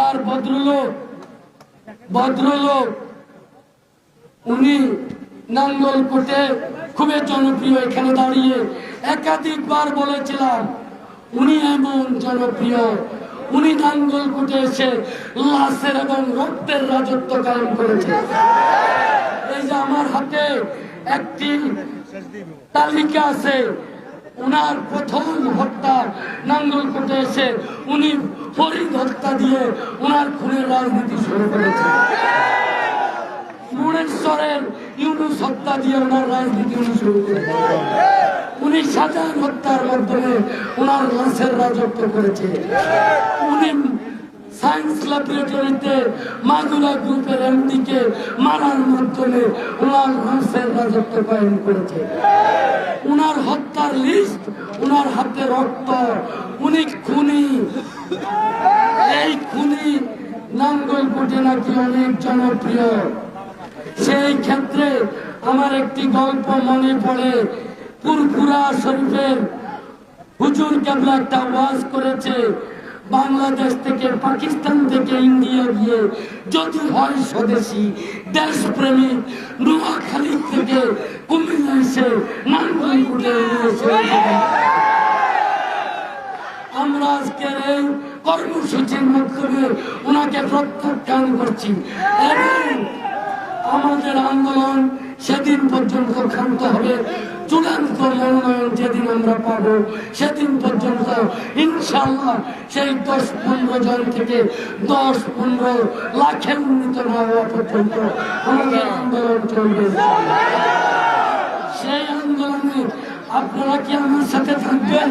আর ভদ্রলোক উনি নাঙ্গলকোটে খুবই জনপ্রিয়। এখানে দাঁড়িয়ে একাধিকবার বলেছিলাম উনি এমন জনপ্রিয়, উনি নাঙ্গলকোটে এসে লাশের এবং রক্তের রাজত্ব কায়েম করেছে। এই যে আমার হাতে একটি তালিকা আছে, উনার প্রথম হত্যা নাঙ্গলকোটে এসে উনি ফরিদ হত্যা দিয়ে উনার খুনের রাজনীতি শুরু করেছে। মুরেশ্বরের ইউনুস হত্যা দিয়ে ওনার রাজনীতি উনি শুরু করেছে। উনি শাহজাহান হত্যার মাধ্যমে ওনার লাশের রাজত্ব করেছে। উনি সায়েন্স ল্যাবরেটরিতে মাগুরা গ্রুপের এমডিকে মারার মাধ্যমে ওনার লাশের রাজত্ব কায়েম করেছে। উনার হত্যার লিস্ট, উনার হাতে রক্ত, উনি খুনি। এই খুনি নাঙ্গলকোটে নাকি অনেক জনপ্রিয়। সেই ক্ষেত্রে আমার একটি গল্প মনে পড়ে। পুরপুরা শরীফের হুজুর কেবলা একটা ওয়াজ করেছে, বাংলাদেশ থেকে, পাকিস্তান থেকে ইন্ডিয়া গিয়ে যদি হয় স্বদেশী দেশপ্রেমী, নোয়াখালী থেকে কুমিল্লা এসে নাঙ্গলকোটে আমরা আজকের এই কর্মসূচির মাধ্যমে ওনাকে প্রত্যাখ্যান করছি। এবং আমাদের আন্দোলন সেদিন পর্যন্ত ক্ষান্ত হবে, চূড়ান্ত মনোনয়ন যেদিন আমরা পাবো সেদিন পর্যন্ত ইনশাআল্লাহ সেই 10-15 জন থেকে 10-15 লাখে উন্নীত না হওয়া পর্যন্ত আমাদের আন্দোলন চলবে। সেই আন্দোলনে আপনারা কি আমার সাথে থাকবেন?